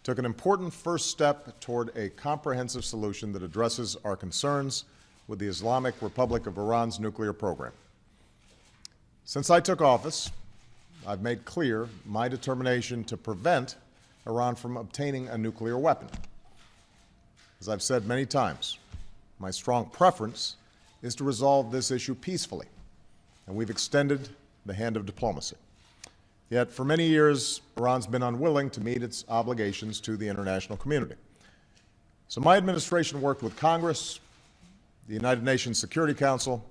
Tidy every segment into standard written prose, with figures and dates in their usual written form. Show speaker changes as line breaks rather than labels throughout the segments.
took an important first step toward a comprehensive solution that addresses our concerns with the Islamic Republic of Iran's nuclear program. Since I took office, I've made clear my determination to prevent Iran from obtaining a nuclear weapon. As I've said many times, my strong preference is to resolve this issue peacefully, and we've extended the hand of diplomacy. Yet, for many years, Iran's been unwilling to meet its obligations to the international community. So my administration worked with Congress, the United Nations Security Council,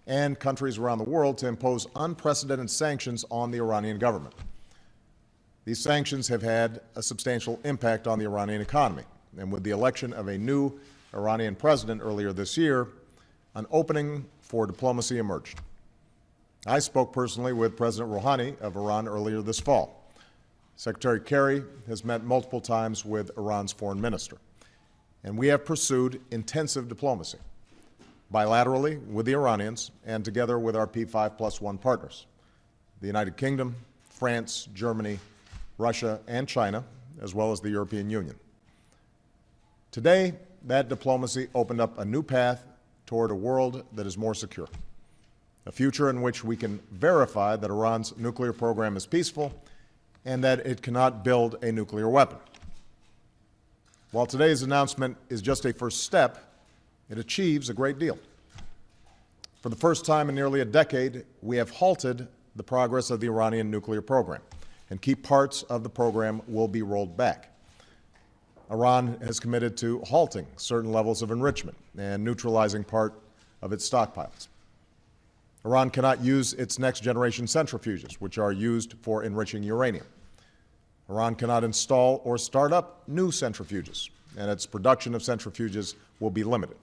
and countries around the world to impose unprecedented sanctions on the Iranian government. These sanctions have had a substantial impact on the Iranian economy, and with the election of a new Iranian president earlier this year, an opening for diplomacy emerged. I spoke personally with President Rouhani of Iran earlier this fall. Secretary Kerry has met multiple times with Iran's foreign minister, and we have pursued intensive diplomacy, bilaterally with the Iranians and together with our P5+1 partners, the United Kingdom, France, Germany, Russia, and China, as well as the European Union. Today, that diplomacy opened up a new path toward a world that is more secure, a future in which we can verify that Iran's nuclear program is peaceful and that it cannot build a nuclear weapon. While today's announcement is just a first step, it achieves a great deal. For the first time in nearly a decade, we have halted the progress of the Iranian nuclear program, and key parts of the program will be rolled back. Iran has committed to halting certain levels of enrichment and neutralizing part of its stockpiles. Iran cannot use its next-generation centrifuges, which are used for enriching uranium. Iran cannot install or start up new centrifuges, and its production of centrifuges will be limited.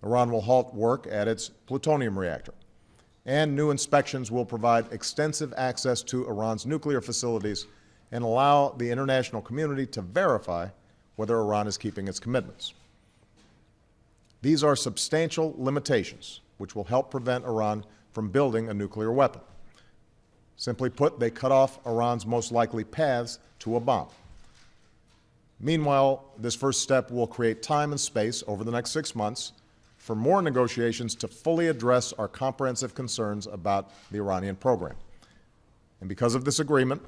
Iran will halt work at its plutonium reactor, and new inspections will provide extensive access to Iran's nuclear facilities and allow the international community to verify whether Iran is keeping its commitments. These are substantial limitations which will help prevent Iran from building a nuclear weapon. Simply put, they cut off Iran's most likely paths to a bomb. Meanwhile, this first step will create time and space over the next 6 months for more negotiations to fully address our comprehensive concerns about the Iranian program. And because of this agreement,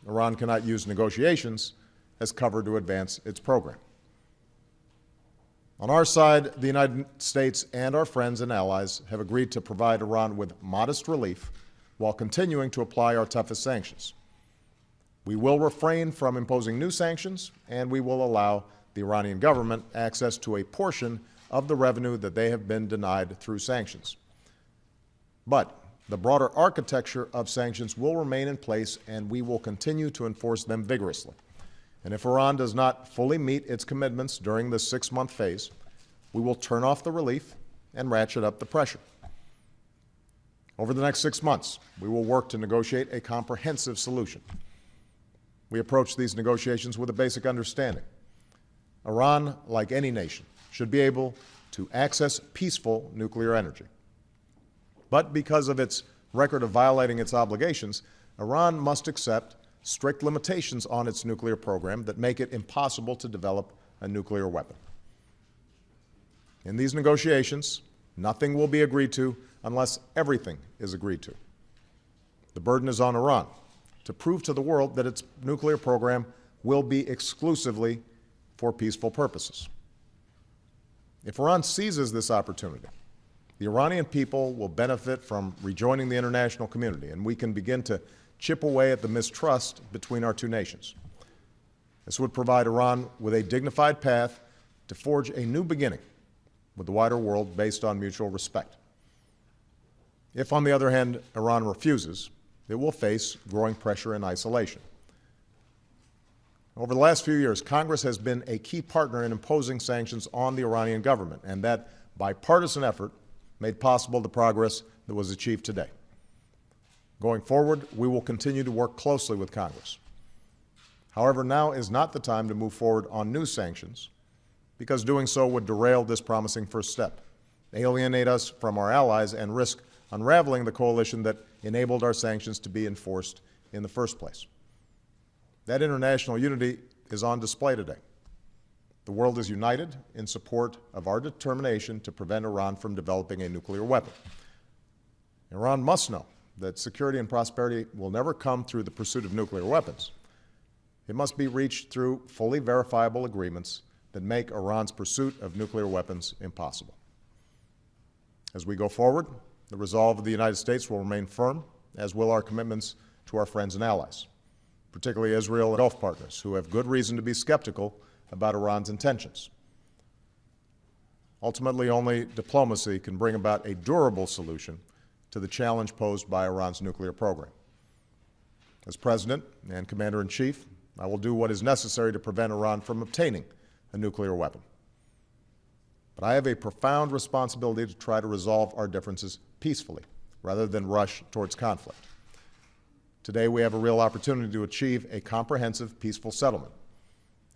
Iran cannot use negotiations as cover to advance its program. On our side, the United States and our friends and allies have agreed to provide Iran with modest relief while continuing to apply our toughest sanctions. We will refrain from imposing new sanctions, and we will allow the Iranian government access to a portion of the revenue that they have been denied through sanctions. But the broader architecture of sanctions will remain in place, and we will continue to enforce them vigorously. And if Iran does not fully meet its commitments during this 6-month phase, we will turn off the relief and ratchet up the pressure. Over the next 6 months, we will work to negotiate a comprehensive solution. We approach these negotiations with a basic understanding. Iran, like any nation, should be able to access peaceful nuclear energy. But because of its record of violating its obligations, Iran must accept strict limitations on its nuclear program that make it impossible to develop a nuclear weapon. In these negotiations, nothing will be agreed to unless everything is agreed to. The burden is on Iran to prove to the world that its nuclear program will be exclusively for peaceful purposes. If Iran seizes this opportunity, the Iranian people will benefit from rejoining the international community, and we can begin to chip away at the mistrust between our two nations. This would provide Iran with a dignified path to forge a new beginning with the wider world based on mutual respect. If, on the other hand, Iran refuses, it will face growing pressure and isolation. Over the last few years, Congress has been a key partner in imposing sanctions on the Iranian government, and that bipartisan effort made possible the progress that was achieved today. Going forward, we will continue to work closely with Congress. However, now is not the time to move forward on new sanctions, because doing so would derail this promising first step, alienate us from our allies, and risk unraveling the coalition that enabled our sanctions to be enforced in the first place. That international unity is on display today. The world is united in support of our determination to prevent Iran from developing a nuclear weapon. Iran must know that security and prosperity will never come through the pursuit of nuclear weapons. It must be reached through fully verifiable agreements that make Iran's pursuit of nuclear weapons impossible. As we go forward, the resolve of the United States will remain firm, as will our commitments to our friends and allies, particularly Israel and Gulf partners, who have good reason to be skeptical about Iran's intentions. Ultimately, only diplomacy can bring about a durable solution to the challenge posed by Iran's nuclear program. As President and Commander-in-Chief, I will do what is necessary to prevent Iran from obtaining a nuclear weapon. But I have a profound responsibility to try to resolve our differences peacefully, rather than rush towards conflict. Today, we have a real opportunity to achieve a comprehensive, peaceful settlement,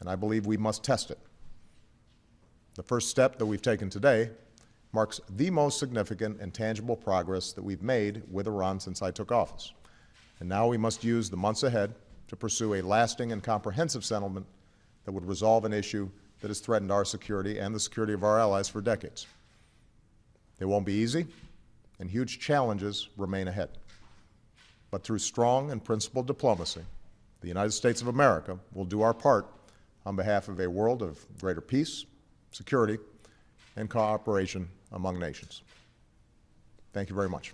and I believe we must test it. The first step that we've taken today marks the most significant and tangible progress that we've made with Iran since I took office. And now we must use the months ahead to pursue a lasting and comprehensive settlement that would resolve an issue that has threatened our security and the security of our allies for decades. It won't be easy, and huge challenges remain ahead. But through strong and principled diplomacy, the United States of America will do our part on behalf of a world of greater peace, security, and cooperation among nations. Thank you very much.